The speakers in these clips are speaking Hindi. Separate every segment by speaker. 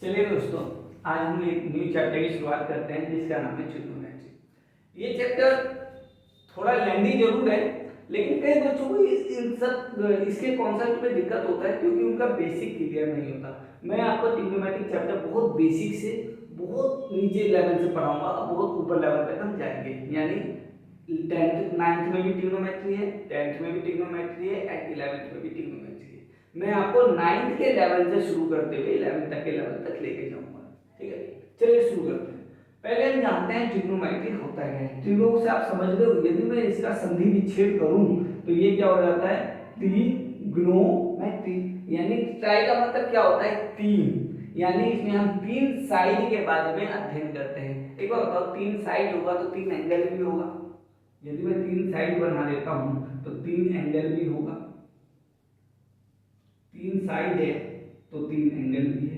Speaker 1: चलिए दोस्तों, आज हम एक न्यू चैप्टर की शुरुआत करते हैं जिसका नाम है ट्रिग्नोमेट्री। ये चैप्टर थोड़ा लेंदी जरूर है, लेकिन कई बच्चों को इन सब इसके कॉन्सेप्ट में दिक्कत होता है क्योंकि उनका बेसिक क्लियर नहीं होता। मैं आपको ट्रिग्नोमेट्री चैप्टर बहुत बेसिक से बहुत नीचे लेवल से पढ़ाऊंगा और बहुत ऊपर लेवल तक हम जाएंगे। यानी 10th 9th में भी ट्रिग्नोमेट्री है, 10th में भी ट्रिग्नोमेट्री है एंड 11th में भी ट्रिग्नोमेट्री है। मैं आपको 9th के लेवल से शुरू करते हुए 11th तक के लेवल तक लेके जाऊंगा। ठीक है, चलिए शुरू करते हैं। पहले हम जानते हैं ट्रिग्नोमेट्री होता क्या है। त्रिगुणों से आप समझ लो, यदि मैं इसका संधि विच्छेद करूं तो ये क्या हो जाता है, त्रिग्नोमेट्री। यानी ट्राई का मतलब क्या होता है, तीन। यानी इसमें हम तीन साइड के बारे में अध्ययन करते हैं। एक बार बताओ, तीन साइड होगा तो तीन एंगल भी होगा। यदि मैं तीन साइड बना देता हूं तो तीन एंगल भी होगा। तीन साइड है तो तीन एंगल भी है।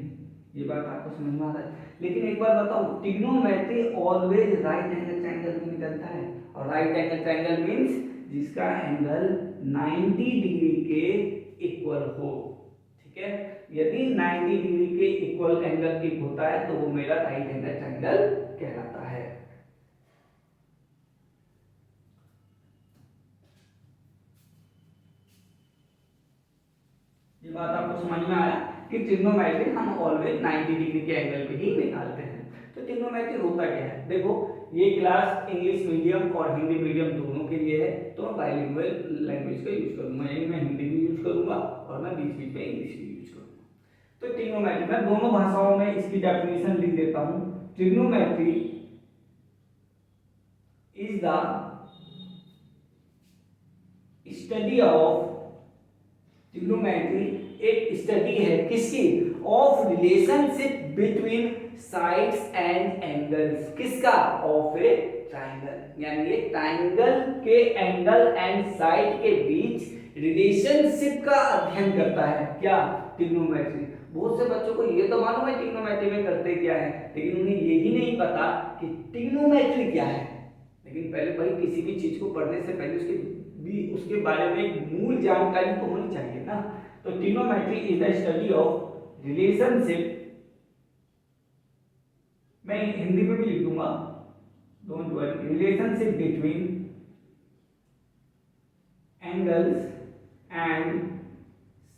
Speaker 1: ये बात आपको समझ में आ रहा है। लेकिन एक बार बताओ, trigonometry always right angle triangle में निकलता है। और राइट एंगल ट्रायंगल मींस जिसका एंगल 90 डिग्री के इक्वल हो। ठीक है, यदि 90 डिग्री के इक्वल एंगल एक होता है तो वो मेरा राइट एंगल ट्रायंगल कहलाता है। ये बात आपको समझ में आया कि ट्रिग्नोमेट्री हम ऑलवेज 90 डिग्री के एंगल पे ही निकालते हैं। तो ट्रिग्नोमेट्री होता क्या है, देखो ये क्लास इंग्लिश मीडियम और हिंदी मीडियम दोनों के लिए है, तो मैं बाइलिंगुअल लैंग्वेज का यूज करूंगा। यानी मैं हिंदी भी यूज करूंगा और मैं बीच बीच में इंग्लिश भी यूज करूंगा। तो ट्रिग्नोमेट्री मैं दोनों भाषाओं में इसकी डेफिनेशन लिख देता हूं। Trigonometry is the study of, trigonometry एक स्टडी है किसकी, of relationship between sides and angles. किसका, ऑफ ए ट्रायंगल। यानी ये ट्रायंगल के एंगल एंड साइड के बीच रिलेशनशिप का अध्ययन करता है। क्या, ट्रिग्नोमेट्री। बहुत से बच्चों को ये तो मालूम है ट्रिग्नोमेट्री में करते क्या है, लेकिन उन्हें यही नहीं पता कि ट्रिग्नोमेट्री क्या है। लेकिन पहले भाई किसी भी चीज को पढ़ने से पहले उसके बारे में एक मूल जानकारी तो होनी चाहिए ना। तो trigonometry is the study of relationship, मैं हिंदी में भी लिख दूंगा, don't worry, relationship between angles and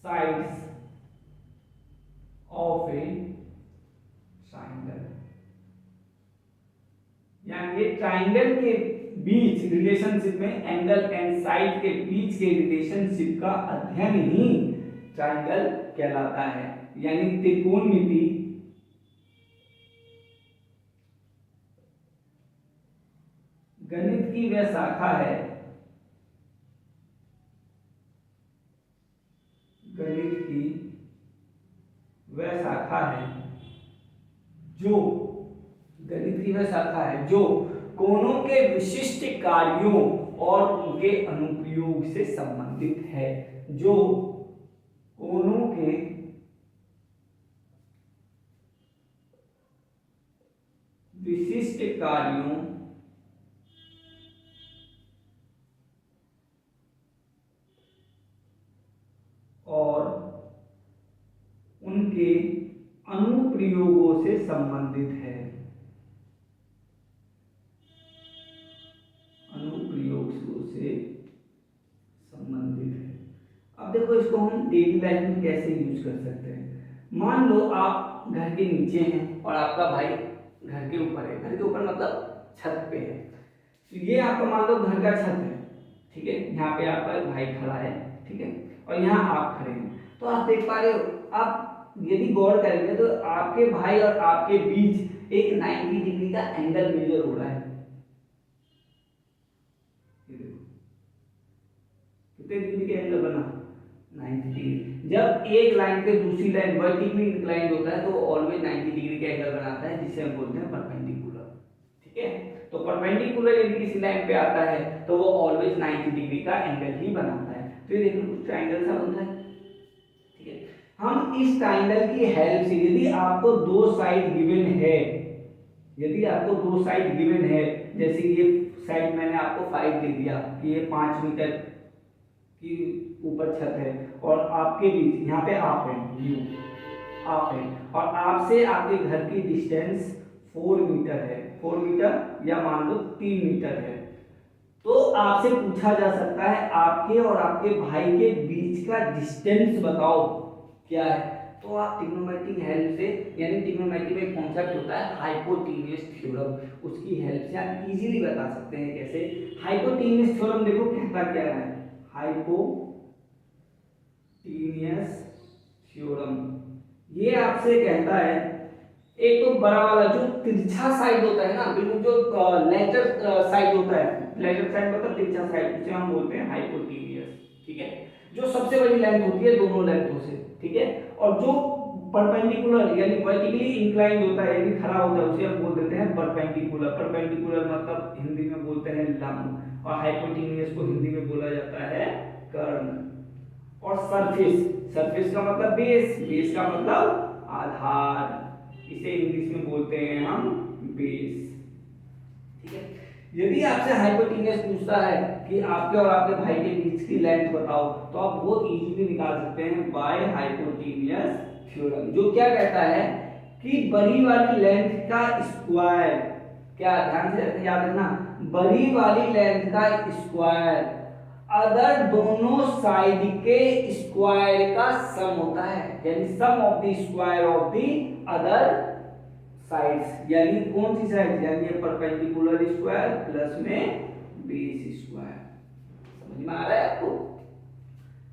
Speaker 1: sides of A triangle. यानी ये ट्रायंगल के बीच रिलेशनशिप में एंगल एंड साइड के बीच के रिलेशनशिप का अध्ययन ही ट्रायंगल कहलाता है। यानी त्रिकोणमिति गणित की वह शाखा है, गणित की वह शाखा है जो, गणित की वह शाखा है जो कोणों के विशिष्ट कार्यों और उनके अनुप्रयोग से संबंधित है। जो कोणों के विशिष्ट कार्यों और उनके अनुप्रयोगों से संबंधित है। अनुप्रयोगों से संबंधित है। अब देखो इसको हम डेली लाइफ में कैसे यूज कर सकते हैं। मान लो आप घर के नीचे हैं और आपका भाई घर के ऊपर है। घर के ऊपर मतलब छत पे है। तो ये आपका मान लो घर का छत है, ठीक है। यहाँ पे आपका भाई खड़ा है, ठीक है, और यहाँ आप खड़े हैं। तो आप देख पा रहे हो, आप यदि गौर करेंगे तो आपके भाई और आपके बीच एक 90 डिग्री का एंगल मेजर हो रहा है। कितने डिग्री का एंगल बना, 90 डिग्री। जब एक लाइन पे दूसरी लाइन वर्टिकली इंक्लाइंड होता है तो ऑलवेज 90 डिग्री का एंगल बनाता है, जिसे हम बोलते हैं परपेंडिकुलर। ठीक है, तो परपेंडिकुलर यदि किसी लाइन पे आता है तो वो ऑलवेज 90 डिग्री का एंगल ही बनाता है। तो ये देखो कुछ ट्रायंगल सा बन रहा है। ठीक है, हम इस ट्रायंगल की हेल्प से, यदि आपको दो साइड गिवन है, यदि आपको दो साइड गिवन है, जैसे ये साइड मैंने आपको 5 दे दिया कि ये 5 मीटर की ऊपर छत है और आपके बीच यहाँ पे आप है, आप है और आपसे आपके घर की डिस्टेंस 4 मीटर है, 4 मीटर या मान लो 3 मीटर है, तो आपसे पूछा जा सकता है आपके और आपके भाई के बीच का डिस्टेंस बताओ क्या है। तो आप ट्रिग्नोमेट्रिक हेल्प से, यानी ट्रिग्नोमेट्री में एक कॉन्सेप्ट होता है हाइपोटेन्यूज थ्योरम, उसकी हेल्प से आप इजीली बता सकते हैं। कैसे? हाइपोटेन्यूज थ्योरम देखो कहता क्या है, हाइपोटेन्यूज थ्योरम ये आपसे कहता है, एक तो बड़ा वाला जो तिरछा साइड होता है ना, बिल्कुल जो लेटर साइड होता है, लेटर साइड मतलब तिरछा साइड, उसे हम बोलते हैं हाइपोटेन्यूज, ठीक है। जो सबसे बड़ी लेंथ होती है दोनों लेंथों से, ठीक है। और जो परपेंडिकुलर यानी वर्टिकली इंक्लाइंड होता है, यानी खड़ा होता है, उसे हम बोल देते हैं परपेंडिकुलर। परपेंडिकुलर मतलब हिंदी में बोलते हैं लंब, और हाइपोटेन्यूज को हिंदी में बोला जाता है कर्ण। और सरफेस, सरफेस का मतलब बेस, बेस का मतलब आधार, इसे इंग्लिश में बोलते हैं हम बेस, ठीक है। यदि आपसे हाइपोटेन्यूज पूछता है कि आपके और आपके भाई के बीच की लेंथ बताओ, तो आप बहुत इजीली निकाल सकते हैं बाय हाइपोटेन्यूज थ्योरम, जो क्या कहता है कि बड़ी वाली लेंथ का स्क्वायर, क्या ध्यान से याद रखना, बड़ी वाली लेंथ का स्क्वायर अदर दोनों साइड के स्क्वायर का सम होता है, यानी sum of the square of the other sides, यानी कौन सी साइड, यानी परपेंडिकुलर स्क्वायर प्लस में बेस स्क्वायर। समझ में आ रहा है आपको?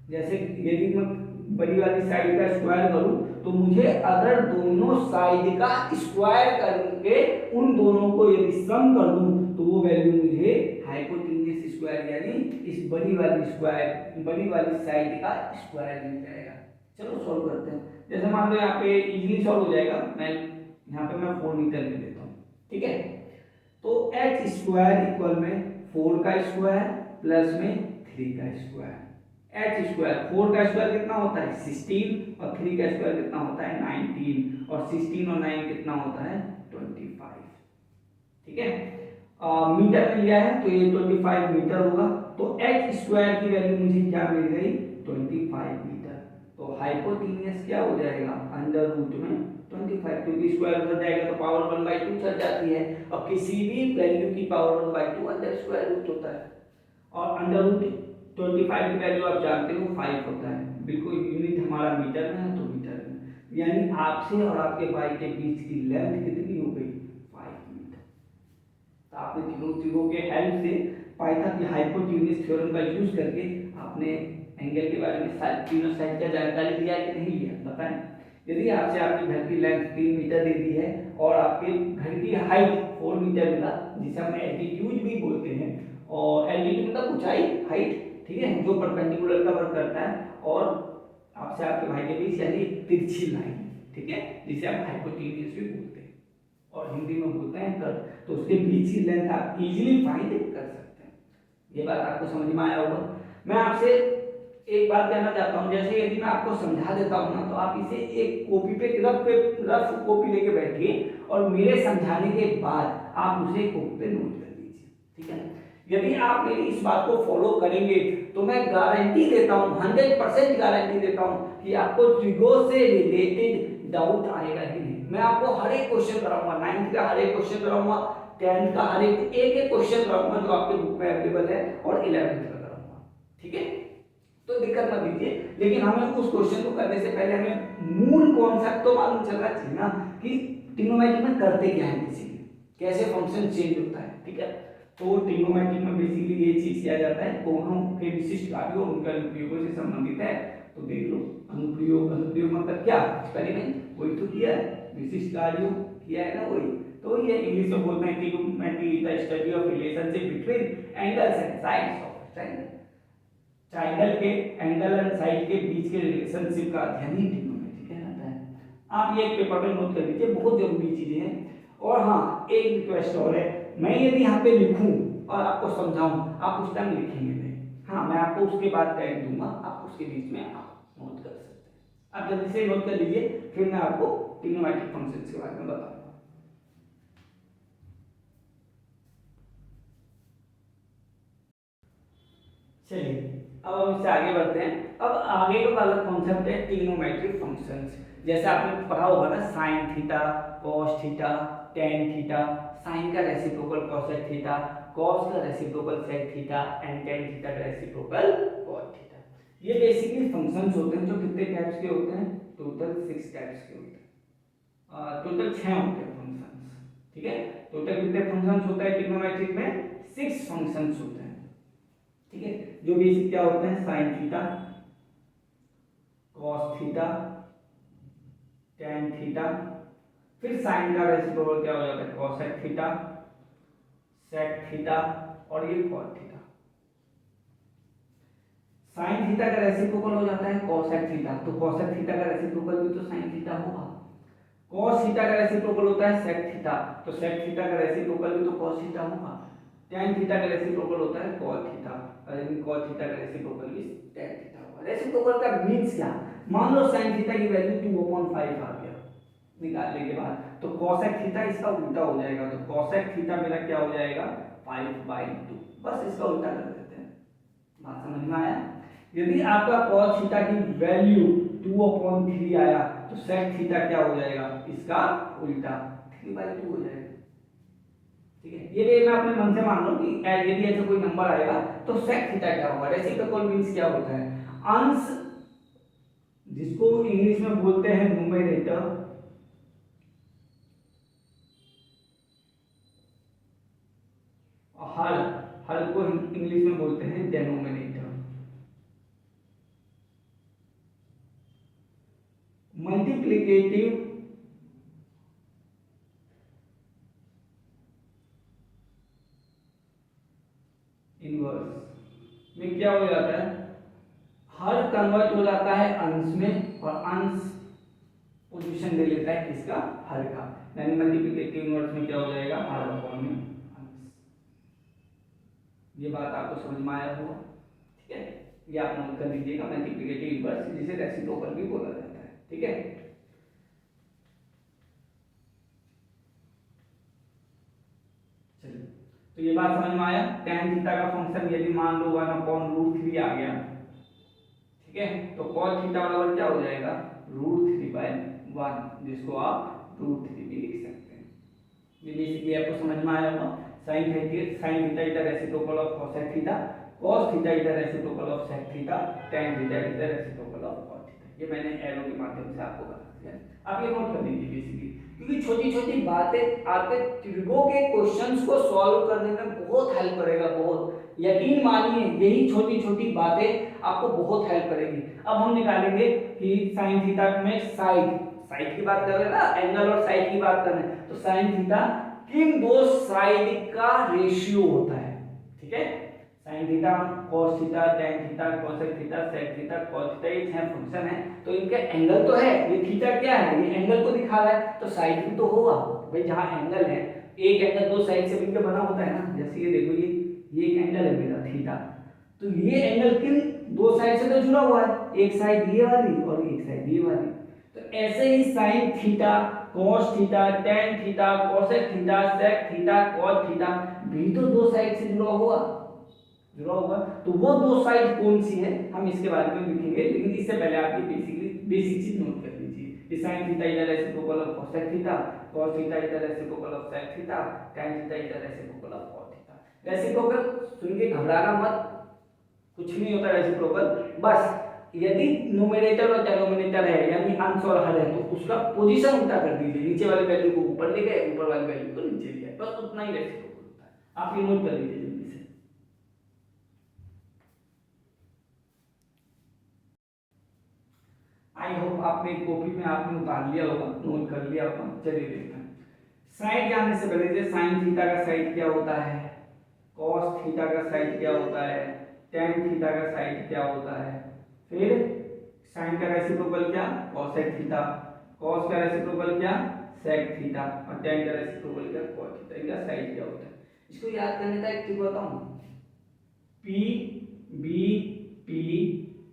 Speaker 1: जैसे यदि मैं बड़ी वाली साइड का स्क्वायर करूं, तो मुझे अगर दोनों साइड का स्क्वायर करके उन दोनों को यदि सम कर दूं, तो वो वैल्यू मुझे हाइपोटेन्यूज स्क्वायर यानी इस बड़ी वाली स्क्वायर, बड़ी वाली साइड का स्क्वायर मिल जाएगा। चलो सॉल्व करते हैं। जैसे मान लो यहाँ पे इजीली सॉल्व हो जाएगा, मैं यहाँ पे मैं 4 मीटर ले लेता हूँ, ठीक है। तो एच स्क्वायर इक्वल में 4 का स्क्वायर प्लस में 3 का स्क्वायर, एच स्क्वायर 4 का स्क्वायर कितना होता है 16, और 3 का स्क्वायर कितना होता है 19, और 16 और 9 कितना होता है 25, ठीक है। मीटर में लिया है तो ये 25 मीटर होगा, तो एच स्क्वायर की वैल्यू मुझे क्या मिल गई 25 मीटर। तो हाइपोटेन्यूज क्या हो जाएगा अंडर रूट में 25, क्योंकि स्क्वायर उधर जाएगा तो पावर 1/2 चल जाती है, और किसी भी वैल्यू की पावर 1/2 अंडर स्क्वायर रूट होता है, और अंडर रूट 25 की वैल्यू आप जानते हो 5 होता है, बिल्कुल यूनिट हमारा मीटर में है तो मीटर में, यानी आपसे और आपके भाई के बीच की लेंथ कितनी हो गई 5 मीटर। तो आपने तीनों के हेल्प से पाइथन की हाइपोटेन्यूज थ्योरम का यूज करके आपने एंगल के बारे में तीनों साइड का जानकारी लिया कि नहीं लिया बताएं। यदि आपसे आपके घर की लेंथ 3 मीटर दे दी है और आपके घर की हाइट 4 मीटर मिला, जिसे हम एल्टीट्यूड भी बोलते हैं, और एल्टीट्यूड मतलब ऊंचाई, हाइट, ठीक है, जो परपेंडिकुलर का वर्क करता है, और आपसे आपके भाई के बीच यानी तिरछी लाइन, ठीक है, जिसे हम हाइपोटेन्यूज भी बोलते हैं और हिंदी में बोलते हैं कर्व, तो उसके बीच की लेंथ आप इजीली फाइंड कर सकते हैं। ये बात आपको समझ में आया होगा। मैं आपसे एक बात कहना चाहता हूं, जैसे यदि मैं आपको समझा देता हूं ना, तो आप इसे एक कॉपी पे रफ कॉपी लेके बैठिए और मेरे समझाने के बाद आप उसे कॉपी पे नोट कर लीजिए, ठीक है। यदि आप मेरी इस बात को फॉलो करेंगे तो मैं गारंटी देता हूं, 100% गारंटी देता हूं कि आपको ट्रिगो से रिलेटेड डाउट आएगा ही नहीं। मैं आपको हर एक क्वेश्चन कराऊंगा, 9th का हर एक क्वेश्चन कराऊंगा, 10th का हर एक क्वेश्चन कराऊंगा जो आपके बुक में अवेलेबल है, और 11th का कराऊंगा, ठीक है। तो दिक्कत मत दीजिए, लेकिन हमें उस क्वेश्चन को करने से पहले हमें मूल कॉन्सेप्ट तो मालूम चलना चाहिए ना कि ट्रिग्नोमेट्री में करते क्या है, बेसिकली कैसे फंक्शन चेंज होता है, ठीक है। तो ट्रिग्नोमेट्री में बेसिकली ये चीज किया जाता है, कोणों के विशिष्ट कार्यों उनके अनुप्रयोगों से संबंधित है। तो देख लो, अनुप्रयोग, अनुप्रयोग मतलब क्या, एक्सपेरिमेंट, वही तो किया है, विशिष्ट कार्यों किया है ना वही। तो ये इंग्लिश में बोलते हैं trigonometry the study of relationship between angles and sides of triangle, triangle के एंगल एंड साइड के बीच के रिलेशनशिप का अध्ययन ही ट्रिग्नोमेट्री कहलाता है। आप ये पेपर में नोट कर लीजिए, बहुत जरूरी चीजें हैं। और हाँ, एक रिक्वेस्ट और है, मैं यदि यहाँ पे लिखूं और आपको समझाऊं, आप उस टाइम लिखेंगे नहीं, हाँ मैं आपको उसके बाद टाइम दूंगा, आप उसके बीच में आप नोट कर सकते हैं। आप जल्दी से नोट कर लीजिए, फिर मैं आपको ट्रिग्नोमेट्रिक फंक्शंस के बारे में बताऊंगा। चलिए अब हम इससे आगे बढ़ते हैं। अब आगे का वाला कॉन्सेप्ट है ट्रिग्नोमेट्रिक फंक्शंस। जैसे आपने पढ़ा होगा ना sine theta, cos theta, tan theta, sine का रेसिप्रोकल कॉसेक थीटा, कॉस का reciprocal sec theta and tan theta का रेसिप्रोकल कॉट थीटा। ये बेसिकली फंक्शंस होते हैं जो कितने टाइप्स के होते हैं, टोटल 6 टाइप्स के होते हैं, टोटल 6 होते हैं फंक्शंस, ठीक है। टोटल कितने फंक्शंस होता है ट्रिग्नोमेट्रिक में, 6 फंक्शंस होते हैं, ठीक है। जो बेसिक क्या होते हैं, sign theta, cos theta, tan theta, फिर साइन का रेसिप्रोकल क्या हो जाता है, कॉसेक थीटा, सेक थीटा और ये कॉट थीटा। साइन थीटा का रेसिप्रोकल हो जाता है कॉसेक थीटा, तो कॉसेक थीटा का रेसिप्रोकल भी तो साइन थीटा होगा। कॉस थीटा का रेसिप्रोकल होता है सेक थीटा, तो सेक थीटा का रेसिप्रोकल भी तो कॉस थीटा होगा। टेन थीटा का रेसिप्रोकल होता है कॉट थीटा, और कॉट थीटा का रेसिप्रोकल भी टेन थीटा होगा। रेसिप्रोकल का मींस क्या, मान लो साइन थीटा की वैल्यू 2/5 आ गया निकालने के बाद, तो कॉसेक थीटा इसका उल्टा हो जाएगा, तो कॉसेक थीटा मेरा क्या हो जाएगा 5/2, बस इसका उल्टा कर देते हैं। बात समझ में आया। यदि आपका cos थीटा की वैल्यू 2/3 आया तो sec थीटा क्या हो जाएगा, इसका उल्टा 3/2 हो जाएगा, ठीक है। ये मैं अपने मन से मान लो कि यदि ऐसा कोई नंबर आएगा तो sec थीटा क्या होगा। रेसिप्रोकल मींस क्या होता है, अंश जिसको इंग्लिश में बोलते हैं न्यूमरेटर, और हर को इंग्लिश में बोलते हैं डेनोमिनेटर। मल्टीप्लिकेटिव इनवर्स में क्या हो जाता है, हर कन्वर्ट हो जाता है अंश में, और अंश पोजीशन ले लेता है किसका, हर का, यानी मल्टीप्लिकेटिव इनवर्स में क्या हो जाएगा, हर अपॉन में अंश। ये बात आपको समझ में आया होगा, ठीक है। ये आप नोट कर लीजिएगा, मल्टीप्लिकेटिव इनवर्स जिसे रेसिप्रोकल भी बोला जाता है, ठीक है। चलिए, तो ये बात समझ में आया। tan थीटा का फंक्शन यदि मान लो 1/√3 आ गया, ठीक है, तो cos थीटा बराबर क्या हो जाएगा, √3/1, जिसको आप √3 भी लिख सकते हैं। ये बेसिकली आपको समझ में आया होगा। sin theta is the reciprocal of cosec theta, cos theta is the reciprocal of sec theta, tan theta is the reciprocal of cot theta. ये मैंने एरो के माध्यम से आपको बता दिया, आप ये नोट कर लीजिए बेसिकली, क्योंकि छोटी छोटी बातें आपके त्रिकोण के क्वेश्चंस को सॉल्व करने में बहुत हेल्प करेगा, बहुत, यकीन मानिए यही छोटी छोटी बातें आपको बहुत हेल्प करेगी। अब हम निकालेंगे कि sin थीटा में साइड साइड की बात कर रहे हैं ना, एंगल और साइड की बात कर रहे हैं, तो sin थीटा किन दो साइड का रेशियो होता है, ठीक है। sin theta, cos theta, tan theta, cosec theta, sec theta, cot theta, ये 6 फंक्शन है, तो इनका एंगल तो है, ये थीटा क्या है, ये एंगल को दिखा रहा है, तो साइड भी तो होगा भाई। जहां एंगल है, एक एंगल दो साइड से मिलकर बना होता है ना, जैसे ये देखो, ये एक एंगल है मेरा थीटा, तो ये एंगल किन दो साइड से तो जुड़ा हुआ है, एक साइड ये वाली और एक साइड ये वाली, तो ऐसे ही sin theta, cos theta, tan theta, cosec theta, sec theta, cot theta भी तो दो साइड से जुड़ा हुआ, तो वो दो साइड कौन सी है हम इसके बारे में लिखेंगे, लेकिन इससे पहले आप ये बेसिक चीज नोट कर लीजिए। sin theta is the reciprocal of cosec theta, cos theta is the reciprocal of sec theta, tan theta is the reciprocal of cot theta. Reciprocal सुन के घबराना मत, कुछ नहीं होता रेसिप्रोकल, बस यदि न्यूमरेटर और डिनोमिनेटर है यानी अंश और हर है, तो उसका पोजीशन उल्टा कर दीजिए, नीचे वाले वैल्यू को ऊपर ले गए, ऊपर वाली वैल्यू को नीचे ले गए, बस उतना ही रेसिप्रोकल होता है। आप ये नोट कर लीजिए जल्दी से। आई होप आपने कॉपी में आपने उतार लिया होगा, नोट कर लिया होगा। चलिए देखते हैं, साइड जानने से पहले sin थीटा का साइड क्या होता है, cos थीटा का साइड क्या होता है, tan थीटा का साइड क्या होता है, फिर sin का रेसिप्रोकल क्या, cosec थीटा, cos का रेसिप्रोकल क्या, sec थीटा, और tan का रेसिप्रोकल क्या, cot थीटा। इनका साइड क्या होता है, इसको याद करने का एक ट्रिक बताऊं, P B P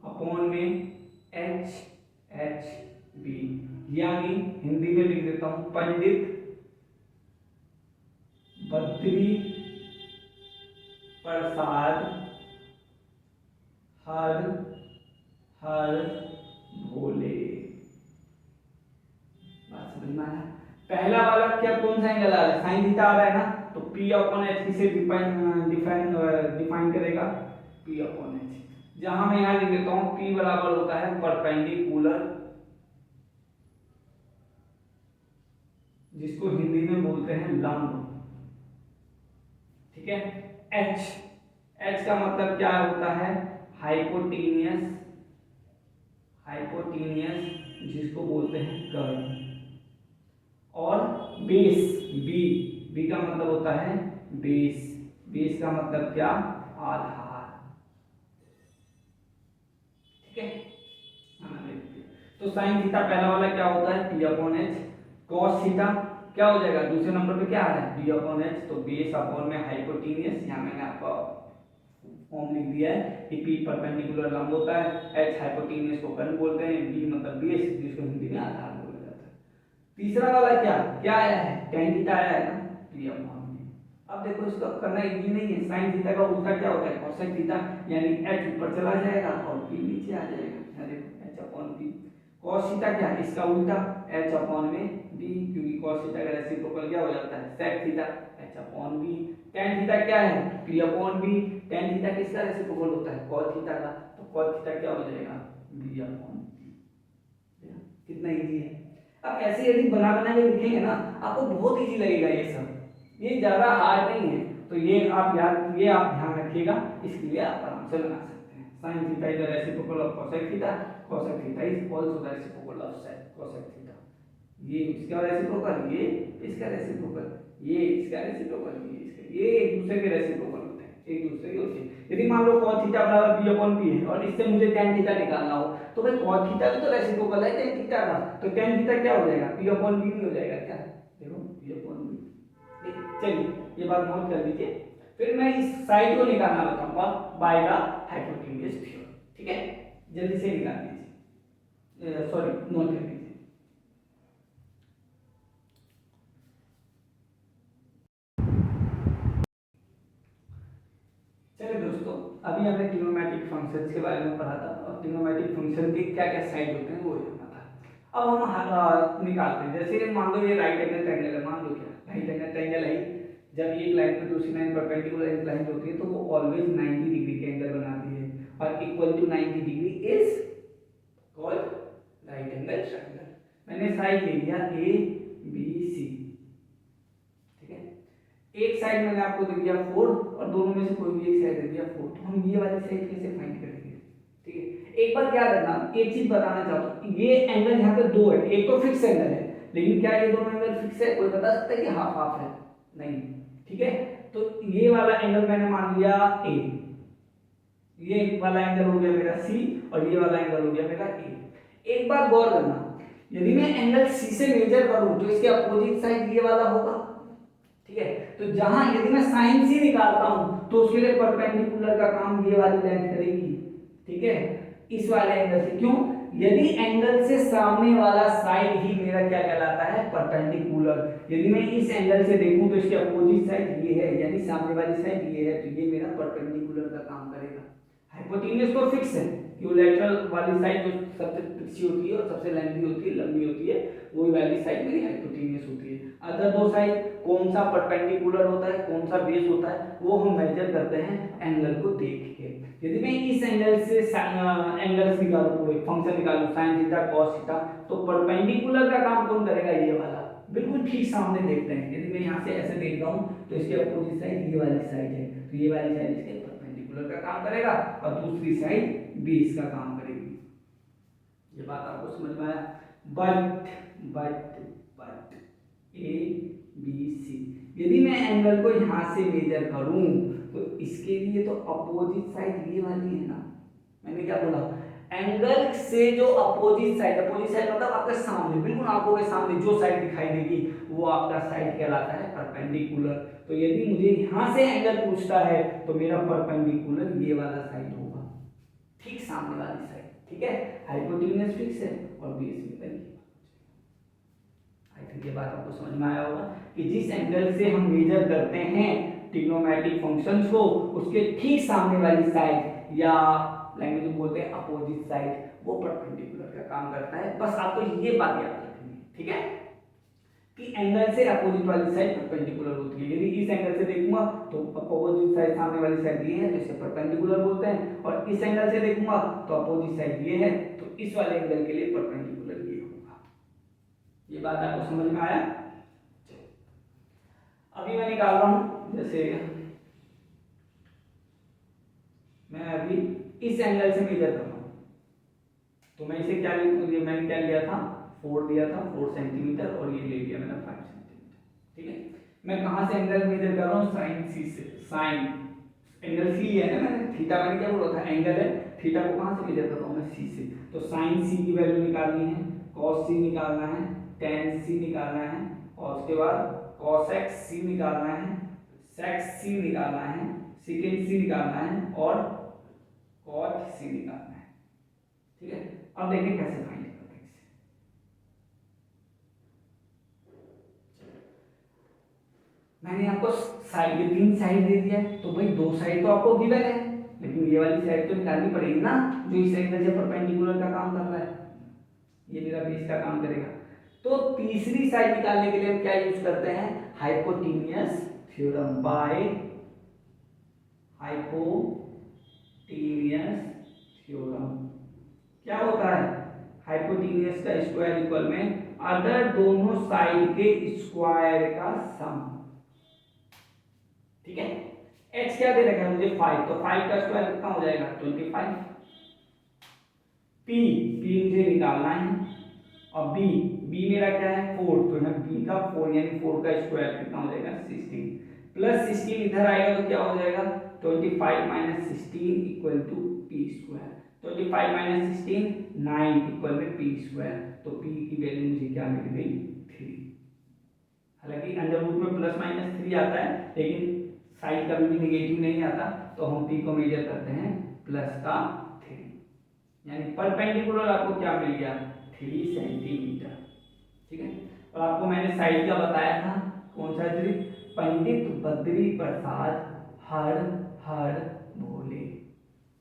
Speaker 1: अपॉन में H H B, यानी हिंदी में लिख देता हूं, पंडित बद्री प्रसाद हर हर भोले, समझ में आया? पहला वाला क्या कौन सा एंगल आ रहा है, साइन थीटा आ रहा है ना, तो P अपॉन एच किसे डिफाइन करेगा, P अपॉन एच। जहां मैं यहाँ लिख देता हूँ P बराबर होता है परपेंडिकुलर, जिसको हिंदी में बोलते हैं लंब, ठीक है। H, H का मतलब क्या होता है, हाइपोटेनियस, हाइपोटेनियस जिसको बोलते हैं कर्व। और बेस, बी, बी का मतलब होता है बेस, बेस का मतलब क्या, आधार, ठीक है। तो साइन थीटा पहला वाला क्या होता है, P upon H. Cos theta क्या हो जाएगा, दूसरे नंबर पे क्या आ रहा है, बी अपॉन एच, तो बेस अपॉन में हाइपोटेनियस, यहाँ मैंने आपका फॉर्म लिख दिया है कि पी परपेंडिकुलर लंब होता है, एच हाइपोटेनियस को कर्व बोलते हैं, बी मतलब बेस जिसको हिंदी में आधार बोला जाता है। तीसरा वाला क्या क्या आया है, tan थीटा आया है ना, पी अपॉन बी। अब देखो इसको करना इजी नहीं है, साइन थीटा का उल्टा क्या होता है, कोसेक थीटा, यानी एच ऊपर चला जाएगा और पी नीचे आ जाएगा, देखो H upon P. cos theta क्या है, इसका उल्टा h अपॉन में b, क्योंकि cos थीटा का रेसिप्रोकल क्या हो जाता है, sec theta, h upon b। tan theta क्या है, p upon b। tan theta किसका रेसिप्रोकल होता है, cos थीटा का, तो cos थीटा क्या हो जाएगा, b अपॉन b। कितना इजी है। अब ऐसे यदि बना बना के लिखेंगे ना, आपको बहुत इजी लगेगा ये सब, ये ज्यादा हार्ड नहीं है। तो ये आप याद, ये आप ध्यान रखिएगा, इसके लिए आप आराम से बना सकते हैं। sin theta is the reciprocal of cosec theta, cosec theta is also the reciprocal of cosec theta. ये इसका रेसिप्रोकल, ये इसका रेसिप्रोकल, ये इसका रेसिप्रोकल, ये इसका, ये एक दूसरे के रेसिप्रोकल होते हैं, एक दूसरे के होते हैं। यदि मान लो cos थीटा बराबर b अपॉन p है और इससे मुझे tan थीटा निकालना हो, तो भाई cos थीटा भी तो रेसिप्रोकल है tan थीटा का, तो tan थीटा क्या हो जाएगा, p अपॉन b नहीं हो जाएगा क्या, देखो p अपॉन b। चलिए ये बात नोट कर लीजिए, फिर मैं इस साइड को निकालना बताऊंगा बाय द हाइपोटेन्यूज थ्योरम, ठीक है। जल्दी से निकाल लीजिए, सॉरी नोट कर लीजिए। चलिए दोस्तों, अभी हमने ट्रिग्नोमेट्रिक फंक्शंस के बारे में पढ़ा था और ट्रिग्नोमेट्रिक फंक्शन के क्या क्या साइड होते हैं वो जानना था। अब हम निकालते हैं, जैसे मान लो ये राइट एंगल ट्रायंगल है, मान लो क्या राइट एंगल ट्रायंगल है, जब एक लाइन पे दूसरी लाइन परपेंडिकुलर इंक्लाइंड होती है तो वो ऑलवेज 90 डिग्री के एंगल बनाती है, और equal to 90 degree is called right angle triangle. मैंने साइड ले लिया ए बी सी, ठीक है। एक साइड मैंने आपको दे दिया 4 और दोनों में से कोई भी एक साइड दे दिया 4, तो हम ये वाली साइड कैसे फाइंड करेंगे, ठीक है। एक बात याद रखना, एक चीज बताना चाहता हूं, ये एंगल यहाँ पे दो है, एक तो फिक्स एंगल है, लेकिन क्या ये दोनों एंगल फिक्स है, कोई बता सकता है कि हाफ हाफ है, नहीं, ठीक है। तो ये वाला एंगल मैंने मान लिया ए, ये वाला एंगल हो गया मेरा सी, और ये वाला एंगल हो गया मेरा ए। एक बात गौर करना, यदि मैं एंगल सी से मेजर करूं तो इसके अपोजिट साइड ये वाला होगा, ठीक है। तो जहां यदि मैं साइन सी निकालता हूं तो उसके लिए परपेंडिकुलर का काम ये वाली लेंथ करेगी, ठीक है, इस वाले एंगल से। क्यों, यदि एंगल से सामने वाला साइड ही मेरा क्या कहलाता है, परपेंडिकुलर। यदि मैं इस एंगल से देखूं तो इसके अपोजिट साइड ये है, यानी सामने वाली साइड ये है, तो ये मेरा परपेंडिकुलर का काम करेगा। हाइपोटेन्यूज तो फिक्स है, यूलेटरल वाली साइड जो सबसे तिरछी होती है और सबसे लेंथी होती है, लंबी होती है, वही वाली साइड मेरी हाइपोटेन्यूज होती है। अदर दो साइड कौन सा परपेंडिकुलर होता है, कौन सा बेस होता है, वो हम मेजर करते हैं एंगल को देख के। यदि मैं इस एंगल से एंगल्स निकालूं, पूरे फंक्शन निकालूं sin थीटा cos थीटा, तो परपेंडिकुलर का काम कौन करेगा, ये वाला, बिल्कुल ठीक सामने देखते हैं। यदि मैं यहाँ से ऐसे देख रहा हूँ तो इसके अपोजिट साइड ये वाली साइड है, तो ये वाली साइड इसके परपेंडिकुलर का काम करेगा और दूसरी साइड बेस का काम करेगी। ये बात आपको समझ में आया। बट ए बी सी, यदि मैं एंगल को यहां से मेजर करूं तो इसके लिए तो अपोजिट साइड ये वाली है ना, मैंने क्या बोला, एंगल से जो अपोजिट साइड मतलब आपके सामने, बिल्कुल आंखों के सामने जो साइड दिखाई देगी वो आपका साइड कहलाता है परपेंडिकुलर। तो यदि मुझे यहां से एंगल पूछता है तो मेरा परपेंडिकुलर ये वाला साइड होगा, ठीक सामने वाली साइड, ठीक है। हाइपोटेन्यूज फिक्स है और बेस में लगी। आई थिंक ये बात आपको समझ में आया होगा कि जिस एंगल से हम मेजर करते हैं ट्रिग्नोमेट्रिक फंक्शंस को, उसके ठीक सामने वाली साइड या लैंग्वेज में बोलते हैं अपोजिट साइड, वो परपेंडिकुलर का काम करता है। बस आपको ये बात याद रखनी है, ठीक है। कि एंगल से अपोजिट वाली साइड परपेंडिकुलर होती है। यदि इस एंगल से देखूंगा तो अपोजिट साइड सामने वाली साइड ये है तो इसे परपेंडिकुलर बोलते हैं, और इस एंगल से देखूंगा तो अपोजिट साइड ये है तो इस वाले एंगल के लिए परपेंडिकुलर ये होगा। ये बात आपको समझ में आया? अभी मैं निकाल रहा हूं, जैसे मैं अभी इस एंगल से मेजर कर रहा हूं तो मैं इसे क्या मैंने क्या लिया था, 4 दिया था, 4 सेंटीमीटर, और ये ले लिया मैंने 5 सेंटीमीटर। ठीक है, मैं कहां से एंगल मेजर कर रहा हूं, साइन सी से। साइन एंगल सी है ना, मैंने थीटा मैंने क्या बोला था, एंगल है, थीटा को कहां से मेजर कर रहा हूं मैं, सी से। तो साइन सी की वैल्यू निकालनी है, कॉस सी निकालना है, टेन सी निकालना है, और उसके बाद कॉस एक्स सी निकालना है, सेक्स सी निकालना है, सेकेंड सी निकालना है, और कॉट सी निकालना है। ठीक है, अब देखें कैसे फाइंड करते हैं इसे। मैंने आपको साइड, ये 3 साइड दे दिया है तो भाई 2 साइड तो आपको गिवन है, लेकिन ये वाली साइड तो निकालनी पड़ेगी ना, जो इस एंगल से परपेंडिकुलर का काम कर रहा है, ये मेरा बेस का काम करेगा। तो तीसरी साइड निकालने के लिए हम क्या यूज करते हैं, hypotenuse theorem. By hypotenuse theorem क्या होता है, हाइपोटेनियस का स्क्वायर इक्वल में अदर दोनों साइड के स्क्वायर का सम। ठीक है, h क्या दे रखा है मुझे 5, तो 5 का स्क्वायर कितना हो जाएगा 25। p मुझे निकालना है, और b मेरा क्या है 4, तो यहाँ b का 4 यानी 4 का स्क्वायर कितना हो जाएगा 16, प्लस 16 इधर आएगा तो क्या हो जाएगा 25 minus 16 equal to p square. 25 minus 16 9 equal में p स्क्वायर, तो p की वैल्यू मुझे क्या मिल गई 3। हालांकि अंडर रूट में प्लस माइनस 3 आता है, लेकिन साइड कभी भी नेगेटिव नहीं आता, तो हम p को मेजर करते हैं प्लस का 3, यानी परपेंडिकुलर आपको क्या मिल गया 3 सेंटीमीटर। ठीक है, और आपको मैंने साइड का बताया था, कौन सा ट्रिक, पंडित बद्री प्रसाद हर हर भोले,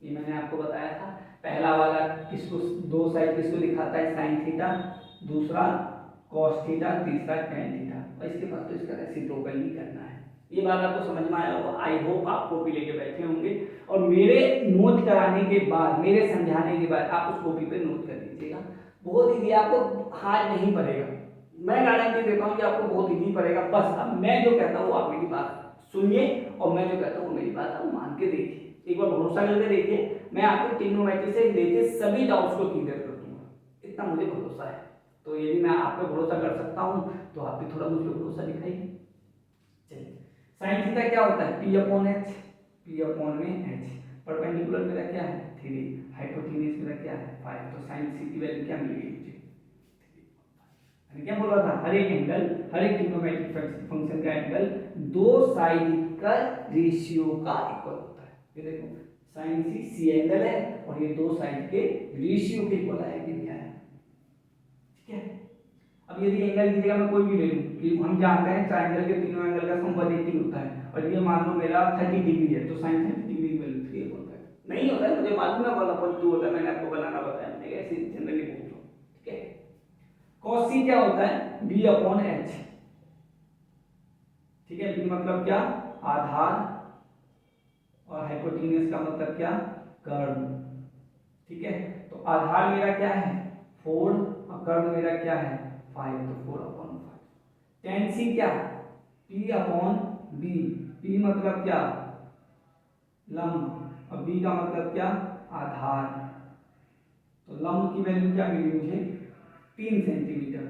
Speaker 1: ये मैंने आपको बताया था। पहला वाला किसको, 2 साइड किसको दिखाता है, साइन थीटा, दूसरा कॉस थीटा, तीसरा टेन थीटा, और इसके बाद तो इसका रेसिप्रोकल ही करना है। ये बात आपको समझ में आया होगा, आई होप आप कॉपी लेके बैठे होंगे, और मेरे नोट कराने के बाद, मेरे समझाने के बाद आप उस कॉपी पे नोट कर लीजिएगा। बहुत ईजी, आपको हार्ड नहीं पड़ेगा, मैं गारंटी देता हूँ कि आपको बहुत ईजी पड़ेगा। बस अब मैं जो कहता हूँ आप मेरी बात सुनिए, और मैं जो कहता हूँ मेरी बात आप मान के देखिए, एक बार भरोसा करके देखिए, मैं आपको ट्रिग्नोमेट्री से रिलेटेड सभी डाउट्स को क्लियर कर दूंगा, इतना मुझे भरोसा है। तो यदि मैं आप पे भरोसा कर सकता हूँ तो आप भी थोड़ा मुझ पर भरोसा दिखाइए। चलिए, साइन थीटा क्या होता है, p upon h, p upon में h, परपेंडिकुलर मेरा क्या है 3, हाइपोटेन्यूज मेरा क्या है 5, तो साइन c की वैल्यू क्या मिलेगी मुझे 3। क्या बोल रहा था, हर एक एंगल, हर एक ट्रिग्नोमेट्रिक फंक्शन का एंगल 2 साइड का रेशियो का इक्वल होता है। ये देखो साइन सी एंगल है, और ये 2 साइड के रेशियो के इक्वल है कि नहीं आया। ठीक है, अब यदि एंगल की जगह मैं कोई भी ले लूं, कि हम जानते हैं ट्रायंगल के तीनों एंगल का सम 180 होता है, और ये मान लो मेरा 30 डिग्री है, तो sin 30 डिग्री की वैल्यू 3 होता है, नहीं होता है मुझे मालूम है, 1/2 होता है, मैंने आपको बनाना बताया, मैं ऐसे जनरली बोल रहा हूं। ठीक है, cos c क्या होता है b अपॉन h। ठीक है, b मतलब क्या, आधार, और हाइपोटेन्यूज का मतलब क्या, कर्व। ठीक है, तो आधार मेरा क्या है 4, और कर्व मेरा क्या है 5, तो 4 अपॉन 5। टेन सी क्या, p अपॉन b, p मतलब क्या लंब, और b का मतलब क्या आधार, तो लंब की वैल्यू क्या मिली मुझे 3 सेंटीमीटर,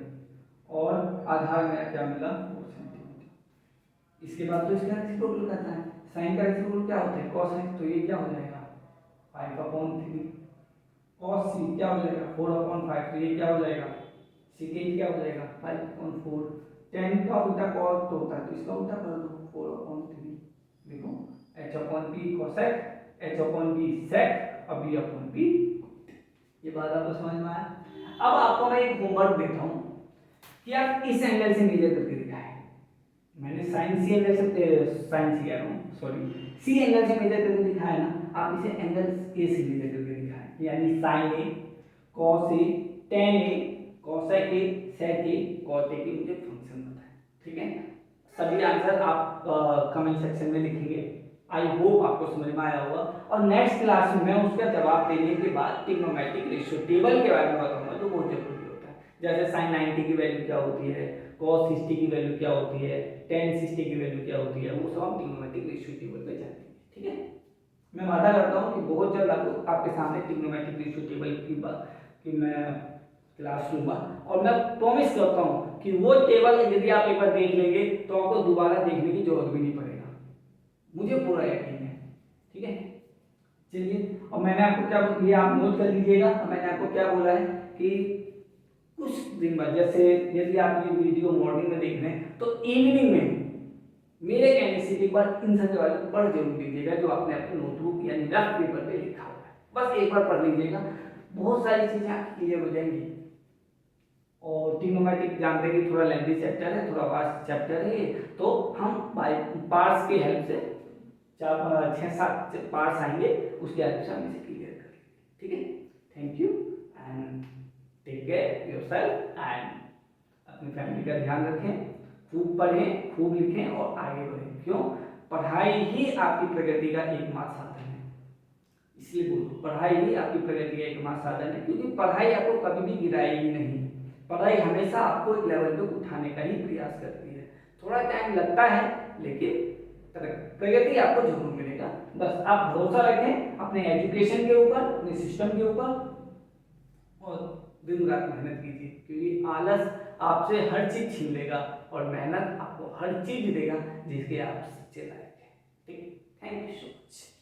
Speaker 1: और आधार मेरा क्या मिला 4 सेंटीमीटर। इसके बाद तो इसका रेसिप्रोकल करना है, साइन का रेसिप्रोकल क्या होता है cos है, तो ये क्या हो जाएगा 5 अपॉन 3, cos c क्या हो जाएगा 4 अपॉन 5, तो ये क्या हो जाएगा सेकेंड क्या हो जाएगा 5 अपॉन 4। टेन का उल्टा cos तो होता है, तो इसका उल्टा कर दो 4 अपॉन 3, देखो h upon p cosec, h upon b sec, और b अपॉन p। ये बात आपको समझ में आया। अब आपको मैं एक होमवर्क देता हूं कि आप इस एंगल से मेजर करके दिखाएं। मैंने साइन सी एंगल से, साइन सी कह रहा हूं सॉरी, सी एंगल से मेजर करके दिखाया ना, आप इसे एंगल ए से मेजर करके दिखाएं, यानी sine A, cos A, tan A, cosec A, sec A, cot A की मुझे फंक्शन बताएं। ठीक है, सभी आंसर आप कमेंट सेक्शन में लिखेंगे। आई होप आपको समझ में आया होगा। और नेक्स्ट क्लास में मैं उसका जवाब देने के बाद ट्रिग्नोमेट्रिक रेशियो टेबल के बारे में बताऊंगा, जो बहुत जरूरी होता है। जैसे साइन 90 की वैल्यू क्या होती है, कॉस 60 की वैल्यू क्या होती है, टेन 60 की वैल्यू क्या होती है, वो सब हम ट्रिग्नोमेट्रिक रेशियो टेबल में जानेंगे। ठीक है, मैं वादा करता हूँ कि बहुत जल्द आपके सामने ट्रिग्नोमेट्रिक रेशियो टेबल की मैं क्लास लूंगा। और मैं प्रॉमिस करता हूँ कि वो टेबल यदि आप एक बार देख लेंगे तो आपको दोबारा देखने की जरूरत भी नहीं पड़ेगा, मुझे पूरा यकीन है। ठीक है, चलिए। और मैंने आपको क्या, ये आप नोट कर लीजिएगा, मैंने आपको क्या बोला है कि कुछ दिन बाद, जैसे यदि आप ये वीडियो मॉर्निंग में देख रहे हैं तो इवनिंग में मेरे कहने से एक बार इन सब के बारे में पढ़ जरूर लीजिएगा, जो आपने अपने नोटबुक यानी रफ पेपर पे लिखा हुआ है, बस एक बार पढ़ लीजिएगा, बहुत सारी चीजें आपकी क्लियर हो जाएंगी। और ट्रिग्नोमेट्रिक जानते हैं कि थोड़ा लेंथी चैप्टर है, थोड़ा वास्ट चैप्टर है ये, तो हम बाय पार्ट्स की हेल्प से 6-7 पार्ट्स आएंगे, उसके हेल्प से हम इसे क्लियर करेंगे। ठीक है, thank you and take care yourself and अपनी फैमिली का ध्यान रखें, खूब पढ़ें, खूब लिखें और आगे बढ़ें। क्यों? पढ़ाई ही आपकी प्रगति का एकमात्र साधन है, इसलिए बोलो पढ़ाई ही आपकी प्रगति का एकमात्र साधन है, क्योंकि पढ़ाई आपको कभी भी गिराएगी नहीं। पढ़ाई हमेशा आपको एक लेवल पे उठाने का ही प्रयास करती है, थोड़ा टाइम लगता है लेकिन प्रगति आपको जरूर मिलेगा। बस आप भरोसा रखें अपने एजुकेशन के ऊपर, अपने सिस्टम के ऊपर, और दिन रात मेहनत कीजिए, क्योंकि आलस आपसे हर चीज छीन लेगा और मेहनत आपको हर चीज देगा जिसके आप सच्चे लायक हैं। ठीक है, थैंक यू सो मच।